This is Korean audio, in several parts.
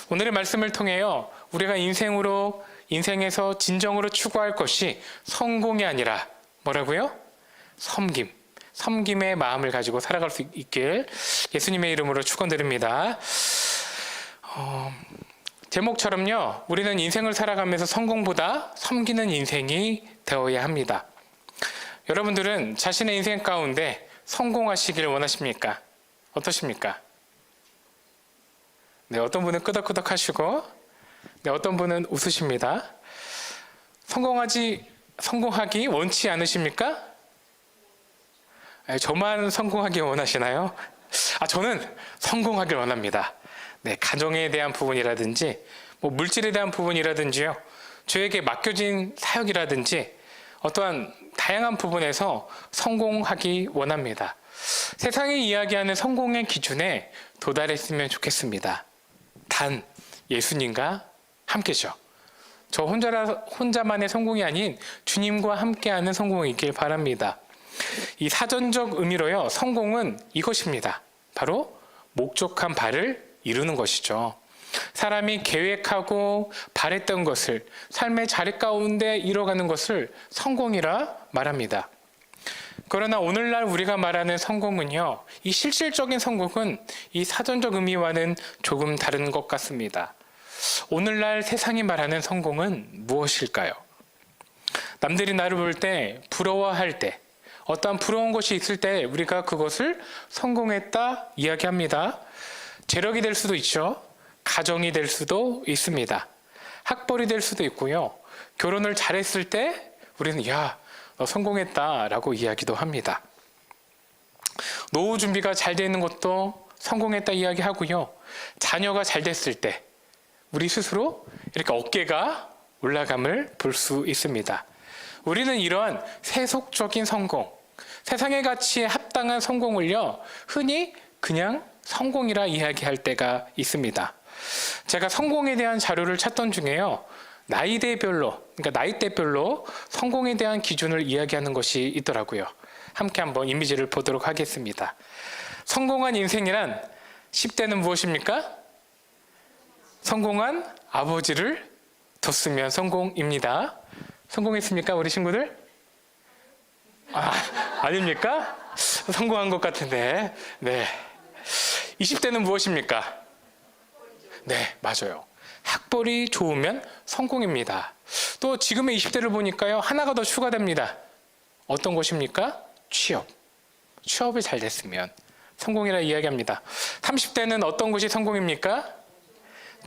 오늘의 말씀을 통해요, 우리가 인생에서 진정으로 추구할 것이 성공이 아니라 뭐라고요? 섬김의 마음을 가지고 살아갈 수 있길 예수님의 이름으로 축원드립니다. 제목처럼요, 우리는 인생을 살아가면서 성공보다 섬기는 인생이 되어야 합니다. 여러분들은 자신의 인생 가운데 성공하시길 원하십니까? 어떠십니까? 네, 어떤 분은 끄덕끄덕 하시고, 네, 어떤 분은 웃으십니다. 성공하기 원치 않으십니까? 저만 성공하기 원하시나요? 저는 성공하길 원합니다. 네, 가정에 대한 부분이라든지, 물질에 대한 부분이라든지요, 저에게 맡겨진 사역이라든지, 어떠한 다양한 부분에서 성공하기 원합니다. 세상이 이야기하는 성공의 기준에 도달했으면 좋겠습니다. 단 예수님과 함께죠. 저 혼자만의 성공이 아닌 주님과 함께하는 성공이 있길 바랍니다. 이 사전적 의미로요, 성공은 이것입니다. 바로 목적한 바를 이루는 것이죠. 사람이 계획하고 바랬던 것을 삶의 자리 가운데 이뤄가는 것을 성공이라 말합니다. 그러나 오늘날 우리가 말하는 성공은요, 이 실질적인 성공은 이 사전적 의미와는 조금 다른 것 같습니다. 오늘날 세상이 말하는 성공은 무엇일까요? 남들이 나를 볼 때, 부러워할 때, 어떠한 부러운 것이 있을 때 우리가 그것을 성공했다 이야기합니다. 재력이 될 수도 있죠. 가정이 될 수도 있습니다. 학벌이 될 수도 있고요. 결혼을 잘했을 때 우리는 야, 너 성공했다라고 이야기도 합니다. 노후 준비가 잘 되는 것도 성공했다 이야기하고요. 자녀가 잘 됐을 때 우리 스스로 이렇게 어깨가 올라감을 볼 수 있습니다. 우리는 이러한 세속적인 성공, 세상의 가치에 합당한 성공을요, 흔히 그냥 성공이라 이야기할 때가 있습니다. 제가 성공에 대한 자료를 찾던 중에요, 나이대별로 성공에 대한 기준을 이야기하는 것이 있더라고요. 함께 한번 이미지를 보도록 하겠습니다. 성공한 인생이란 10대는 무엇입니까? 성공한 아버지를 뒀으면 성공입니다. 성공했습니까, 우리 친구들? 아닙니까? 성공한 것 같은데. 네. 20대는 무엇입니까? 네, 맞아요. 학벌이 좋으면 성공입니다. 또 지금의 20대를 보니까요, 하나가 더 추가됩니다. 어떤 것입니까? 취업이 잘 됐으면 성공이라 이야기합니다. 30대는 어떤 것이 성공입니까?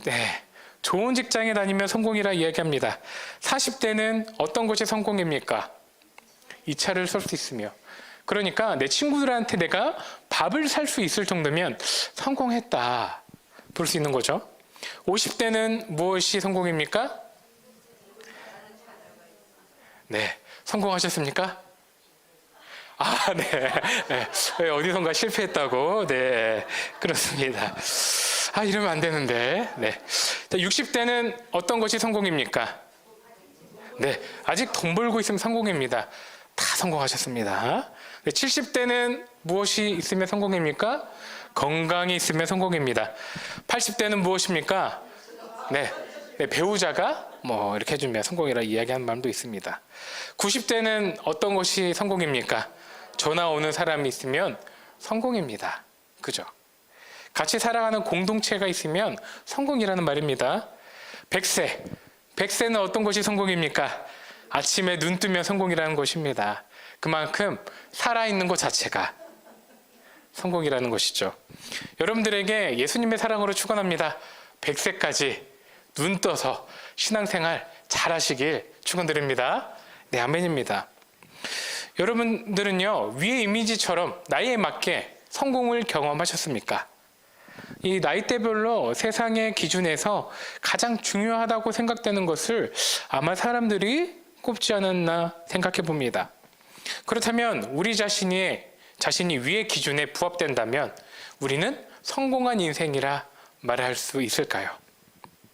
네, 좋은 직장에 다니면 성공이라 이야기합니다. 40대는 어떤 것이 성공입니까? 이 차를 쏠 수 있으며, 그러니까 내 친구들한테 내가 밥을 살 수 있을 정도면 성공했다 볼 수 있는 거죠. 50대는 무엇이 성공입니까? 네, 성공하셨습니까? 네. 어디선가 실패했다고. 네, 그렇습니다. 이러면 안 되는데. 네. 60대는 어떤 것이 성공입니까? 네, 아직 돈 벌고 있으면 성공입니다. 다 성공하셨습니다. 70대는 무엇이 있으면 성공입니까? 건강이 있으면 성공입니다. 80대는 무엇입니까? 네, 배우자가 이렇게 해주면 성공이라 이야기하는 마음도 있습니다. 90대는 어떤 것이 성공입니까? 전화 오는 사람이 있으면 성공입니다. 그죠? 같이 살아가는 공동체가 있으면 성공이라는 말입니다. 100세는 어떤 것이 성공입니까? 아침에 눈 뜨면 성공이라는 것입니다. 그만큼 살아있는 것 자체가 성공이라는 것이죠. 여러분들에게 예수님의 사랑으로 축원합니다. 100세까지 눈 떠서 신앙생활 잘 하시길 축원드립니다. 네, 아멘입니다. 여러분들은요, 위의 이미지처럼 나이에 맞게 성공을 경험하셨습니까? 이 나이대별로 세상의 기준에서 가장 중요하다고 생각되는 것을 아마 사람들이 꼽지 않았나 생각해 봅니다. 그렇다면 우리 자신이 위의 기준에 부합된다면 우리는 성공한 인생이라 말할 수 있을까요?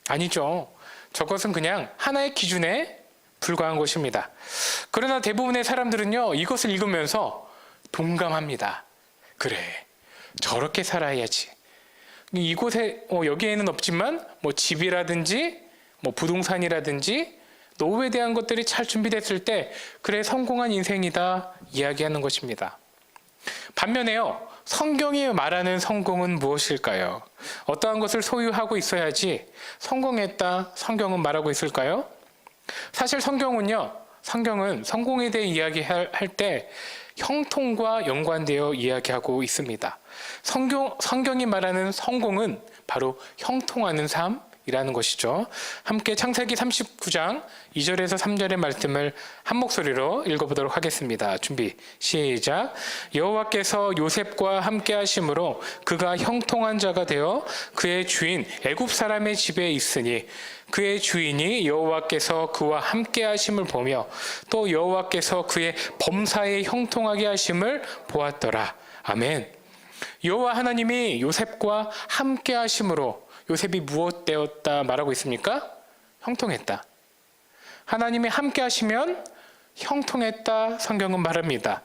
아니죠. 저것은 그냥 하나의 기준에 불과한 것입니다. 그러나 대부분의 사람들은요, 이것을 읽으면서 동감합니다. 그래, 저렇게 살아야지. 이곳에 여기에는 없지만 뭐 집이라든지 뭐 부동산이라든지 노후에 대한 것들이 잘 준비됐을 때 그래 성공한 인생이다 이야기하는 것입니다. 반면에요, 성경이 말하는 성공은 무엇일까요? 어떠한 것을 소유하고 있어야지 성공했다 성경은 말하고 있을까요? 사실 성경은 성공에 대해 이야기할 때 형통과 연관되어 이야기하고 있습니다. 성경이 말하는 성공은 바로 형통하는 삶이라는 것이죠. 함께 창세기 39장 2절에서 3절의 말씀을 한 목소리로 읽어보도록 하겠습니다. 준비 시작. 여호와께서 요셉과 함께 하심으로 그가 형통한 자가 되어 그의 주인 애굽 사람의 집에 있으니 그의 주인이 여호와께서 그와 함께 하심을 보며 또 여호와께서 그의 범사에 형통하게 하심을 보았더라. 아멘. 여호와 하나님이 요셉과 함께 하심으로 요셉이 무엇 되었다 말하고 있습니까? 형통했다. 하나님이 함께 하시면 형통했다 성경은 말합니다.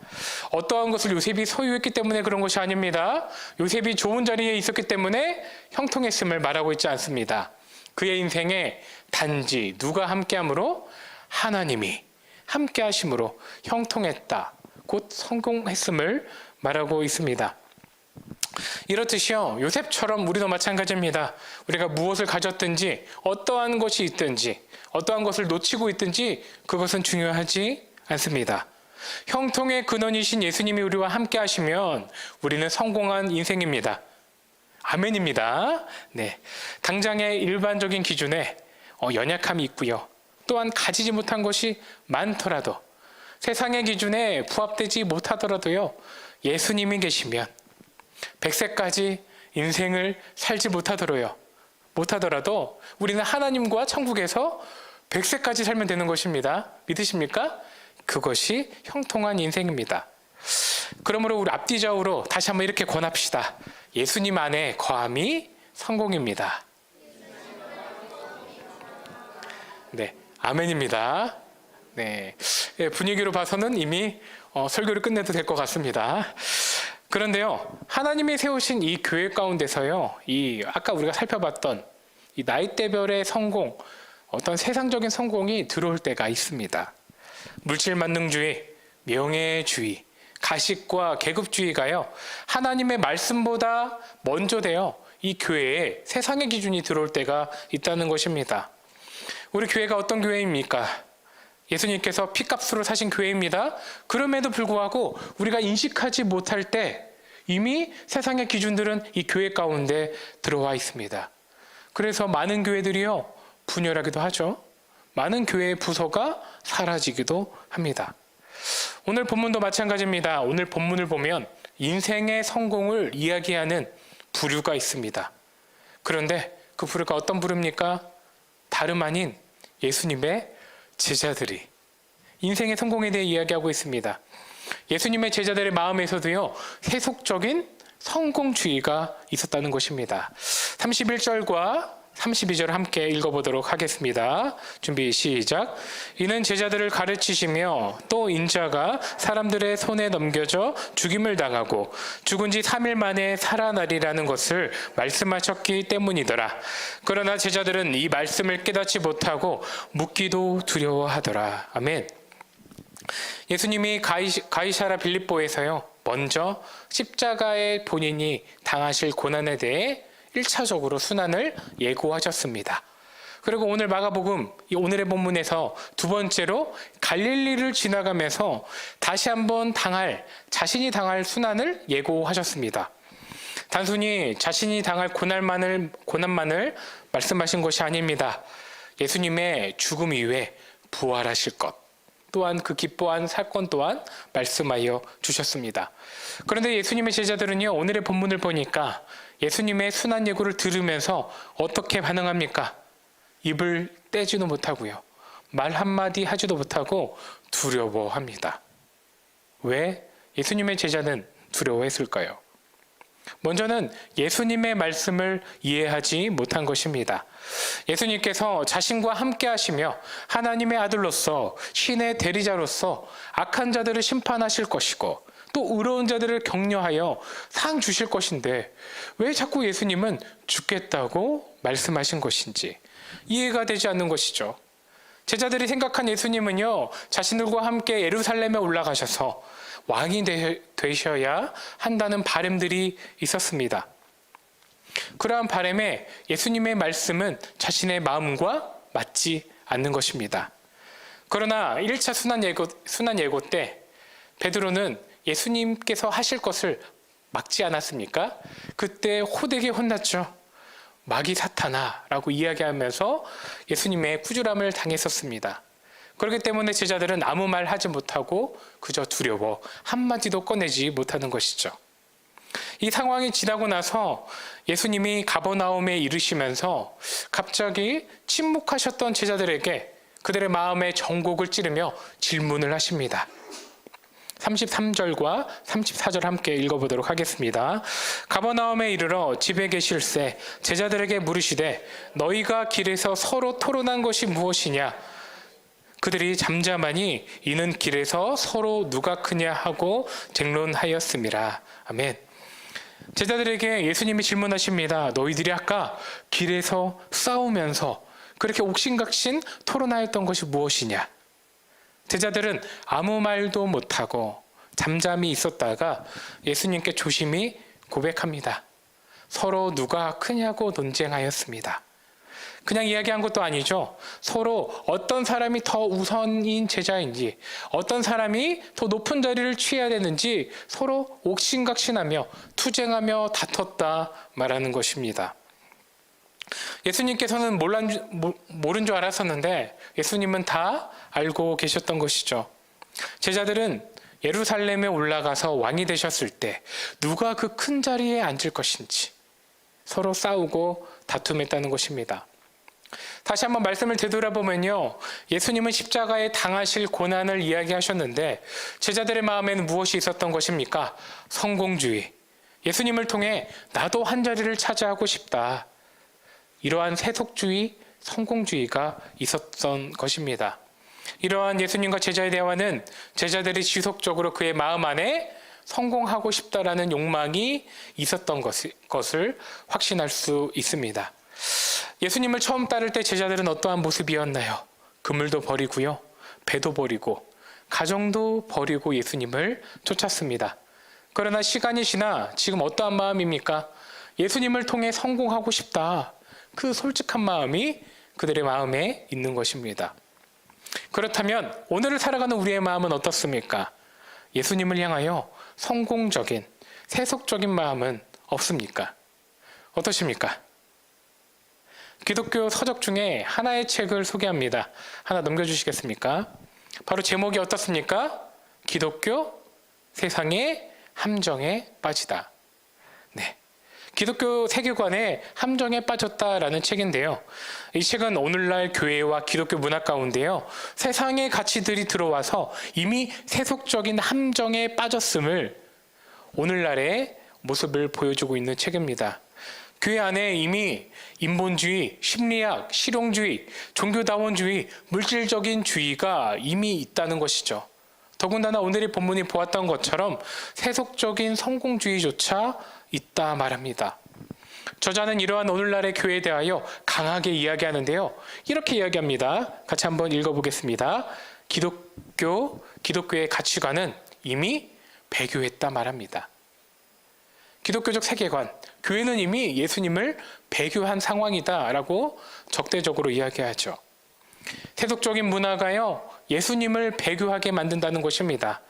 어떠한 것을 요셉이 소유했기 때문에 그런 것이 아닙니다. 요셉이 좋은 자리에 있었기 때문에 형통했음을 말하고 있지 않습니다. 그의 인생에 단지 누가 함께함으로? 하나님이 함께 하심으로 형통했다, 곧 성공했음을 말하고 있습니다. 이렇듯이요, 요셉처럼 우리도 마찬가지입니다. 우리가 무엇을 가졌든지 어떠한 것이 있든지 어떠한 것을 놓치고 있든지 그것은 중요하지 않습니다. 형통의 근원이신 예수님이 우리와 함께 하시면 우리는 성공한 인생입니다. 아멘입니다. 네, 당장의 일반적인 기준에 연약함이 있고요. 또한 가지지 못한 것이 많더라도 세상의 기준에 부합되지 못하더라도요, 예수님이 계시면 100세까지 인생을 살지 못하더라도 우리는 하나님과 천국에서 100세까지 살면 되는 것입니다. 믿으십니까? 그것이 형통한 인생입니다. 그러므로 우리 앞뒤좌우로 다시 한번 이렇게 권합시다. 예수님 안에 거함이 성공입니다. 네, 아멘입니다. 네, 분위기로 봐서는 이미 설교를 끝내도 될 것 같습니다. 그런데요, 하나님이 세우신 이 교회 가운데서요, 아까 우리가 살펴봤던 이 나이대별의 성공, 어떤 세상적인 성공이 들어올 때가 있습니다. 물질만능주의, 명예주의, 가식과 계급주의가요, 하나님의 말씀보다 먼저 되어 이 교회에 세상의 기준이 들어올 때가 있다는 것입니다. 우리 교회가 어떤 교회입니까? 예수님께서 피값으로 사신 교회입니다. 그럼에도 불구하고 우리가 인식하지 못할 때 이미 세상의 기준들은 이 교회 가운데 들어와 있습니다. 그래서 많은 교회들이요, 분열하기도 하죠. 많은 교회의 부서가 사라지기도 합니다. 오늘 본문도 마찬가지입니다. 오늘 본문을 보면 인생의 성공을 이야기하는 부류가 있습니다. 그런데 그 부류가 어떤 부류입니까? 다름 아닌 예수님의 제자들이 인생의 성공에 대해 이야기하고 있습니다. 예수님의 제자들의 마음에서도요, 세속적인 성공주의가 있었다는 것입니다. 31절과 32절 함께 읽어보도록 하겠습니다. 준비 시작. 이는 제자들을 가르치시며 또 인자가 사람들의 손에 넘겨져 죽임을 당하고 죽은 지 3일 만에 살아나리라는 것을 말씀하셨기 때문이더라. 그러나 제자들은 이 말씀을 깨닫지 못하고 묻기도 두려워하더라. 아멘. 예수님이 가이사라 빌립보에서요, 먼저 십자가에 본인이 당하실 고난에 대해 1차적으로 순환을 예고하셨습니다. 그리고 오늘 마가복음 오늘의 본문에서 두 번째로 갈릴리를 지나가면서 다시 한번 자신이 당할 순환을 예고하셨습니다. 단순히 자신이 당할 고난만을 말씀하신 것이 아닙니다. 예수님의 죽음 이후에 부활하실 것, 또한 그 기뻐한 사건 또한 말씀하여 주셨습니다. 그런데 예수님의 제자들은요, 오늘의 본문을 보니까 예수님의 순환 예고를 들으면서 어떻게 반응합니까? 입을 떼지도 못하고요, 말 한마디 하지도 못하고 두려워합니다. 왜 예수님의 제자는 두려워했을까요? 먼저는 예수님의 말씀을 이해하지 못한 것입니다. 예수님께서 자신과 함께 하시며 하나님의 아들로서 신의 대리자로서 악한 자들을 심판하실 것이고 또 의로운 자들을 격려하여 상 주실 것인데 왜 자꾸 예수님은 죽겠다고 말씀하신 것인지 이해가 되지 않는 것이죠. 제자들이 생각한 예수님은요, 자신들과 함께 예루살렘에 올라가셔서 왕이 되셔야 한다는 바람들이 있었습니다. 그러한 바람에 예수님의 말씀은 자신의 마음과 맞지 않는 것입니다. 그러나 1차 순환예고 때 베드로는 예수님께서 하실 것을 막지 않았습니까? 그때 호되게 혼났죠. 마귀 사탄아 라고 이야기하면서 예수님의 꾸지람을 당했었습니다. 그렇기 때문에 제자들은 아무 말 하지 못하고 그저 두려워 한마디도 꺼내지 못하는 것이죠. 이 상황이 지나고 나서 예수님이 가버나움에 이르시면서 갑자기 침묵하셨던 제자들에게 그들의 마음의 정곡을 찌르며 질문을 하십니다. 33절과 34절 함께 읽어보도록 하겠습니다. 가버나움에 이르러 집에 계실새 제자들에게 물으시되 너희가 길에서 서로 토론한 것이 무엇이냐? 그들이 잠잠하니 이는 길에서 서로 누가 크냐 하고 쟁론하였음이라. 아멘. 제자들에게 예수님이 질문하십니다. 너희들이 아까 길에서 싸우면서 그렇게 옥신각신 토론하였던 것이 무엇이냐? 제자들은 아무 말도 못하고 잠잠히 있었다가 예수님께 조심히 고백합니다. 서로 누가 크냐고 논쟁하였습니다. 그냥 이야기한 것도 아니죠. 서로 어떤 사람이 더 우선인 제자인지, 어떤 사람이 더 높은 자리를 취해야 되는지 서로 옥신각신하며 투쟁하며 다퉜다 말하는 것입니다. 예수님께서는 모른 줄 알았었는데 예수님은 다 알고 계셨던 것이죠. 제자들은 예루살렘에 올라가서 왕이 되셨을 때 누가 그 큰 자리에 앉을 것인지 서로 싸우고 다툼했다는 것입니다. 다시 한번 말씀을 되돌아보면요, 예수님은 십자가에 당하실 고난을 이야기하셨는데 제자들의 마음에는 무엇이 있었던 것입니까? 성공주의. 예수님을 통해 나도 한 자리를 차지하고 싶다. 이러한 세속주의, 성공주의가 있었던 것입니다. 이러한 예수님과 제자의 대화는 제자들이 지속적으로 그의 마음 안에 성공하고 싶다라는 욕망이 있었던 것을 확신할 수 있습니다. 예수님을 처음 따를 때 제자들은 어떠한 모습이었나요? 그물도 버리고요, 배도 버리고 가정도 버리고 예수님을 쫓았습니다. 그러나 시간이 지나 지금 어떠한 마음입니까? 예수님을 통해 성공하고 싶다. 그 솔직한 마음이 그들의 마음에 있는 것입니다. 그렇다면 오늘을 살아가는 우리의 마음은 어떻습니까? 예수님을 향하여 성공적인, 세속적인 마음은 없습니까? 어떠십니까? 기독교 서적 중에 하나의 책을 소개합니다. 하나 넘겨주시겠습니까? 바로 제목이 어떻습니까? 기독교 세상의 함정에 빠지다. 네. 기독교 세계관에 함정에 빠졌다라는 책인데요. 이 책은 오늘날 교회와 기독교 문화 가운데요, 세상의 가치들이 들어와서 이미 세속적인 함정에 빠졌음을 오늘날의 모습을 보여주고 있는 책입니다. 교회 안에 이미 인본주의, 심리학, 실용주의, 종교다원주의, 물질적인 주의가 이미 있다는 것이죠. 더군다나 오늘의 본문이 보았던 것처럼 세속적인 성공주의조차 있다 말합니다. 저자는 이러한 오늘날의 교회에 대하여 강하게 이야기하는데요. 이렇게 이야기합니다. 같이 한번 읽어보겠습니다. 기독교의 가치관은 이미 배교했다 말합니다. 기독교적 세계관, 교회는 이미 예수님을 배교한 상황이다라고 적대적으로 이야기하죠. 세속적인 문화가요, 예수님을 배교하게 만든다는 것입니다.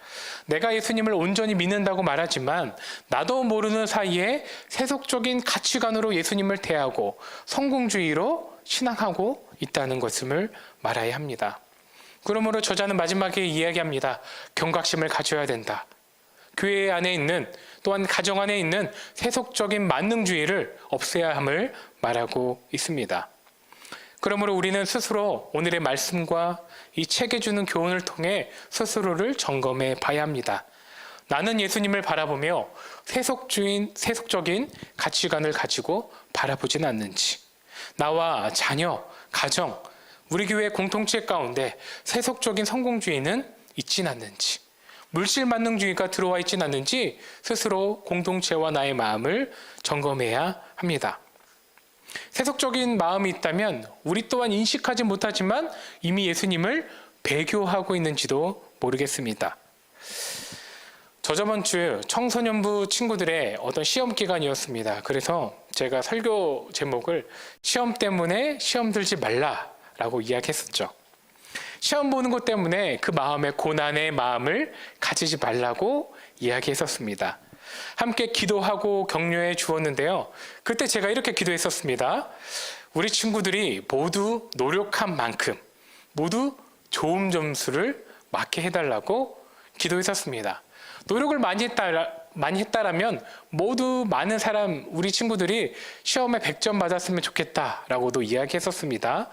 내가 예수님을 온전히 믿는다고 말하지만 나도 모르는 사이에 세속적인 가치관으로 예수님을 대하고 성공주의로 신앙하고 있다는 것을 말해야 합니다. 그러므로 저자는 마지막에 이야기합니다. 경각심을 가져야 된다. 교회 안에 있는, 또한 가정 안에 있는 세속적인 만능주의를 없애야 함을 말하고 있습니다. 그러므로 우리는 스스로 오늘의 말씀과 이 책에 주는 교훈을 통해 스스로를 점검해 봐야 합니다. 나는 예수님을 바라보며 세속적인 가치관을 가지고 바라보지는 않는지, 나와 자녀, 가정, 우리 교회 공동체 가운데 세속적인 성공주의는 있진 않는지, 물질 만능주의가 들어와 있진 않는지 스스로 공동체와 나의 마음을 점검해야 합니다. 세속적인 마음이 있다면 우리 또한 인식하지 못하지만 이미 예수님을 배교하고 있는지도 모르겠습니다. 저번 주 청소년부 친구들의 어떤 시험 기간이었습니다. 그래서 제가 설교 제목을 시험 때문에 시험 들지 말라라고 이야기했었죠. 시험 보는 것 때문에 그 마음의 고난의 마음을 가지지 말라고 이야기했었습니다. 함께 기도하고 격려해 주었는데요. 그때 제가 이렇게 기도했었습니다. 우리 친구들이 모두 노력한 만큼 모두 좋은 점수를 맞게 해달라고 기도했었습니다. 노력을 많이 했다라면 모두 많은 사람, 우리 친구들이 시험에 100점 받았으면 좋겠다라고도 이야기했었습니다.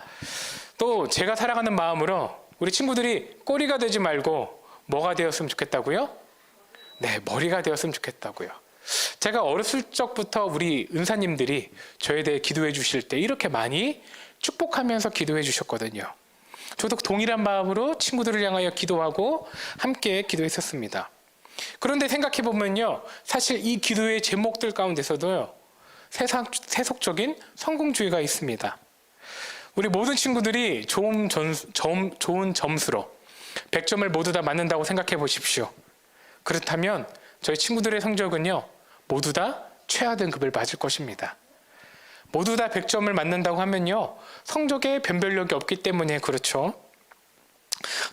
또 제가 살아가는 마음으로 우리 친구들이 꼬리가 되지 말고 뭐가 되었으면 좋겠다고요? 네, 머리가 되었으면 좋겠다고요. 제가 어렸을 적부터 우리 은사님들이 저에 대해 기도해 주실 때 이렇게 많이 축복하면서 기도해 주셨거든요. 저도 동일한 마음으로 친구들을 향하여 기도하고 함께 기도했었습니다. 그런데 생각해 보면요, 사실 이 기도의 제목들 가운데서도요, 세속적인 성공주의가 있습니다. 우리 모든 친구들이 좋은 점수로 100점을 모두 다 맞는다고 생각해 보십시오. 그렇다면 저희 친구들의 성적은요, 모두 다 최하 등급을 맞을 것입니다. 모두 다 100점을 맞는다고 하면요, 성적에 변별력이 없기 때문에 그렇죠.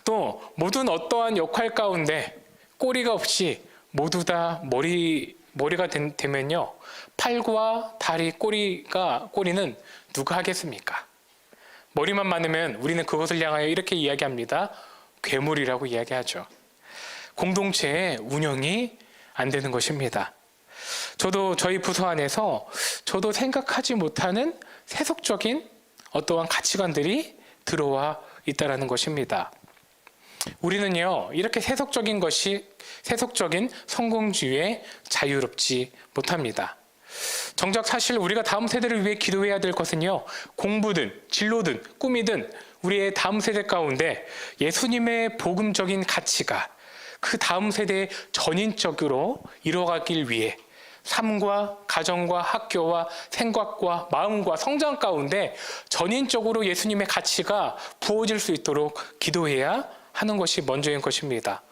또 모든 어떠한 역할 가운데 꼬리가 없이 모두 다 머리가 되면요, 팔과 다리, 꼬리는 누가 하겠습니까? 머리만 많으면 우리는 그것을 향하여 이렇게 이야기합니다. 괴물이라고 이야기하죠. 공동체의 운영이 안 되는 것입니다. 저도 저희 부서 안에서 저도 생각하지 못하는 세속적인 어떠한 가치관들이 들어와 있다는 것입니다. 우리는요, 이렇게 세속적인 성공주의에 자유롭지 못합니다. 정작 사실 우리가 다음 세대를 위해 기도해야 될 것은요, 공부든 진로든 꿈이든 우리의 다음 세대 가운데 예수님의 복음적인 가치가 그 다음 세대의 전인적으로 이뤄가길 위해 삶과 가정과 학교와 생각과 마음과 성장 가운데 전인적으로 예수님의 가치가 부어질 수 있도록 기도해야 하는 것이 먼저인 것입니다.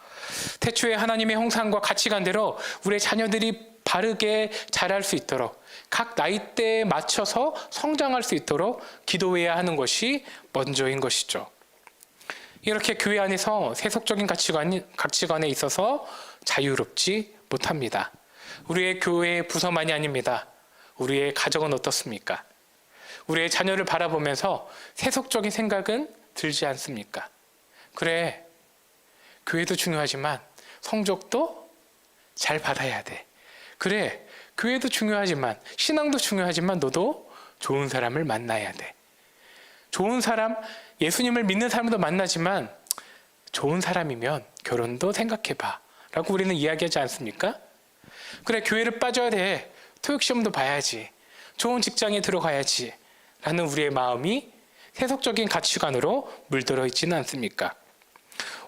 태초에 하나님의 형상과 가치관대로 우리의 자녀들이 바르게 자랄 수 있도록 각 나이대에 맞춰서 성장할 수 있도록 기도해야 하는 것이 먼저인 것이죠. 이렇게 교회 안에서 세속적인 가치관에 있어서 자유롭지 못합니다. 우리의 교회 부서만이 아닙니다. 우리의 가정은 어떻습니까? 우리의 자녀를 바라보면서 세속적인 생각은 들지 않습니까? 그래, 교회도 중요하지만 성적도 잘 받아야 돼. 그래, 교회도 중요하지만 신앙도 중요하지만 너도 좋은 사람을 만나야 돼. 좋은 사람, 예수님을 믿는 사람도 만나지만 좋은 사람이면 결혼도 생각해봐 라고 우리는 이야기하지 않습니까? 그래, 교회를 빠져야 돼. 토익시험도 봐야지. 좋은 직장에 들어가야지 라는 우리의 마음이 세속적인 가치관으로 물들어 있지는 않습니까?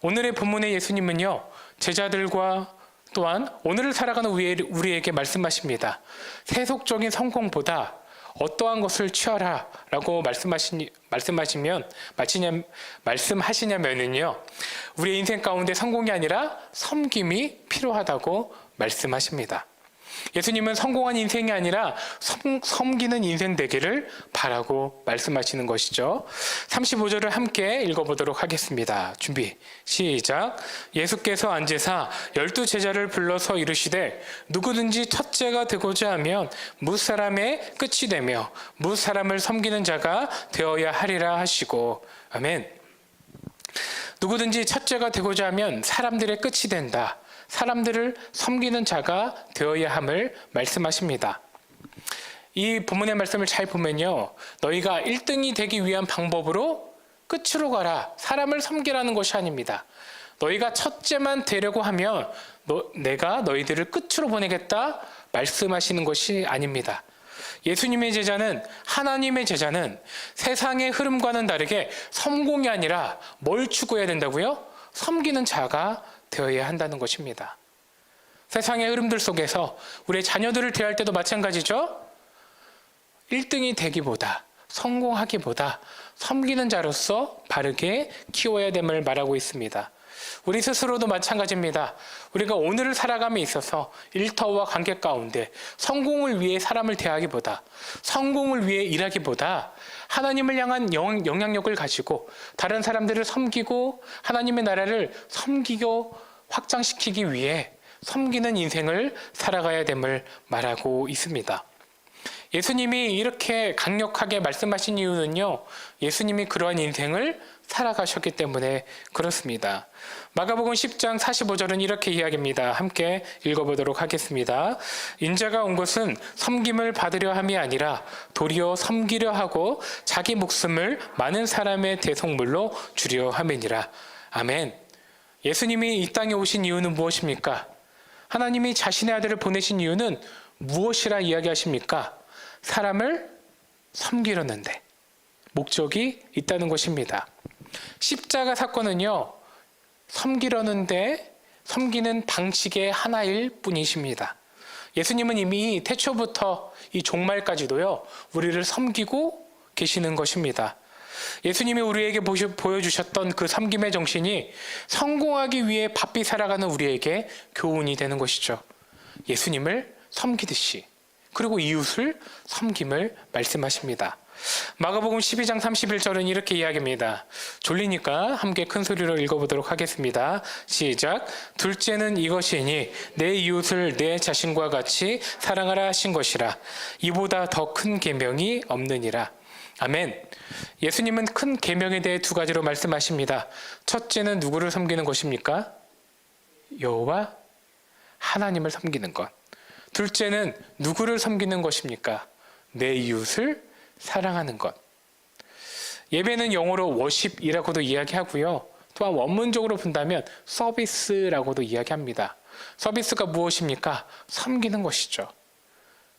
오늘의 본문의 예수님은요, 제자들과 또한 오늘을 살아가는 우리에게 말씀하십니다. 세속적인 성공보다 어떠한 것을 취하라 라고 말씀하시냐면은요, 우리의 인생 가운데 성공이 아니라 섬김이 필요하다고 말씀하십니다. 예수님은 성공한 인생이 아니라 섬기는 인생 되기를 바라고 말씀하시는 것이죠. 35절을 함께 읽어보도록 하겠습니다. 준비, 시작. 예수께서 앉으사 12제자를 불러서 이르시되 누구든지 첫째가 되고자 하면 무사람의 끝이 되며 무사람을 섬기는 자가 되어야 하리라 하시고, 아멘. 누구든지 첫째가 되고자 하면 사람들의 끝이 된다. 사람들을 섬기는 자가 되어야 함을 말씀하십니다. 이 본문의 말씀을 잘 보면요, 너희가 1등이 되기 위한 방법으로 끝으로 가라, 사람을 섬기라는 것이 아닙니다. 너희가 첫째만 되려고 하면 내가 너희들을 끝으로 보내겠다 말씀하시는 것이 아닙니다. 예수님의 제자는, 하나님의 제자는 세상의 흐름과는 다르게 성공이 아니라 뭘 추구해야 된다고요? 섬기는 자가 되어야 한다는 것입니다. 세상의 흐름들 속에서 우리의 자녀들을 대할 때도 마찬가지죠. 1등이 되기보다, 성공하기보다 섬기는 자로서 바르게 키워야 됨을 말하고 있습니다. 우리 스스로도 마찬가지입니다. 우리가 오늘을 살아감에 있어서 일터와 관계 가운데 성공을 위해 사람을 대하기보다, 성공을 위해 일하기보다 하나님을 향한 영향력을 가지고 다른 사람들을 섬기고 하나님의 나라를 섬기고 확장시키기 위해 섬기는 인생을 살아가야 됨을 말하고 있습니다. 예수님이 이렇게 강력하게 말씀하신 이유는요, 예수님이 그러한 인생을 살아가셨기 때문에 그렇습니다. 마가복음 10장 45절은 이렇게 이야기합니다. 함께 읽어보도록 하겠습니다. 인자가 온 것은 섬김을 받으려 함이 아니라 도리어 섬기려 하고 자기 목숨을 많은 사람의 대속물로 주려 함이니라. 아멘. 예수님이 이 땅에 오신 이유는 무엇입니까? 하나님이 자신의 아들을 보내신 이유는 무엇이라 이야기하십니까? 사람을 섬기려는데 목적이 있다는 것입니다. 십자가 사건은요, 섬기려는데 섬기는 방식의 하나일 뿐이십니다. 예수님은 이미 태초부터 이 종말까지도요, 우리를 섬기고 계시는 것입니다. 예수님이 우리에게 보여주셨던 그 섬김의 정신이 성공하기 위해 바삐 살아가는 우리에게 교훈이 되는 것이죠. 예수님을 섬기듯이, 그리고 이웃을 섬김을 말씀하십니다. 마가복음 12장 31절은 이렇게 이야기합니다. 졸리니까 함께 큰 소리로 읽어보도록 하겠습니다. 시작. 둘째는 이것이니 내 이웃을 내 자신과 같이 사랑하라 하신 것이라. 이보다 더 큰 계명이 없느니라. 아멘. 예수님은 큰 계명에 대해 두 가지로 말씀하십니다. 첫째는 누구를 섬기는 것입니까? 여호와 하나님을 섬기는 것. 둘째는 누구를 섬기는 것입니까? 내 이웃을 사랑하는 것. 예배는 영어로 워십이라고도 이야기하고요. 또한 원문적으로 본다면 서비스라고도 이야기합니다. 서비스가 무엇입니까? 섬기는 것이죠.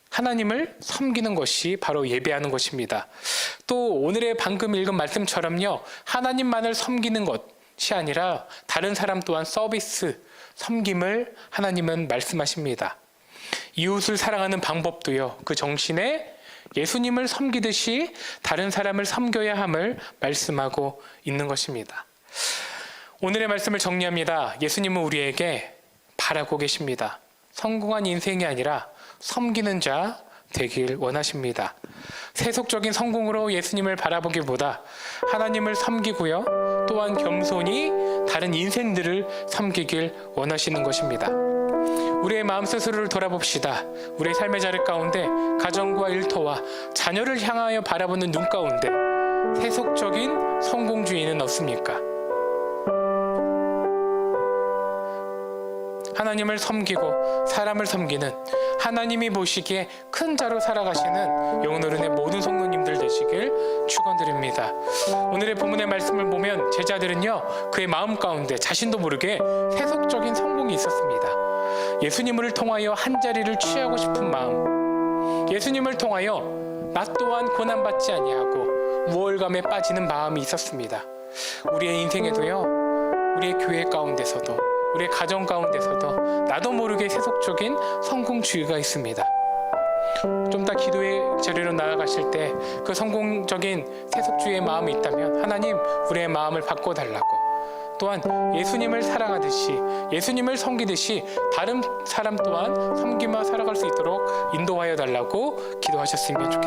하나님을 섬기는 것이 바로 예배하는 것입니다. 또 오늘의 방금 읽은 말씀처럼요, 하나님만을 섬기는 것이 아니라 다른 사람 또한 서비스, 섬김을 하나님은 말씀하십니다. 이웃을 사랑하는 방법도요, 그 정신에 예수님을 섬기듯이 다른 사람을 섬겨야 함을 말씀하고 있는 것입니다. 오늘의 말씀을 정리합니다. 예수님은 우리에게 바라고 계십니다. 성공한 인생이 아니라 섬기는 자 되길 원하십니다. 세속적인 성공으로 예수님을 바라보기보다 하나님을 섬기고요, 또한 겸손히 다른 인생들을 섬기길 원하시는 것입니다. 우리의 마음 스스로를 돌아봅시다. 우리의 삶의 자리 가운데 가정과 일터와 자녀를 향하여 바라보는 눈 가운데 세속적인 성공주의는 없습니까? 하나님을 섬기고 사람을 섬기는, 하나님이 보시기에 큰 자로 살아가시는 영혼어른의 모든 성도님들 되시길 축원드립니다. 오늘의 본문의 말씀을 보면 제자들은요, 그의 마음 가운데 자신도 모르게 세속적인 성공이 있었습니다. 예수님을 통하여 한 자리를 취하고 싶은 마음, 예수님을 통하여 나 또한 고난받지 아니하고 우월감에 빠지는 마음이 있었습니다. 우리의 인생에도요, 우리의 교회 가운데서도, 우리의 가정 가운데서도 나도 모르게 세속적인 성공주의가 있습니다. 좀 더 기도의 자리로 나아가실 때 그 성공적인 세속주의의 마음이 있다면 하나님, 우리의 마음을 바꿔달라고, 또한 예수님을 사랑하듯이, 예수님을 섬기듯이 다른 사람 또한 섬기며 살아갈 수 있도록 인도하여 달라고 기도하셨으면 좋겠습니다.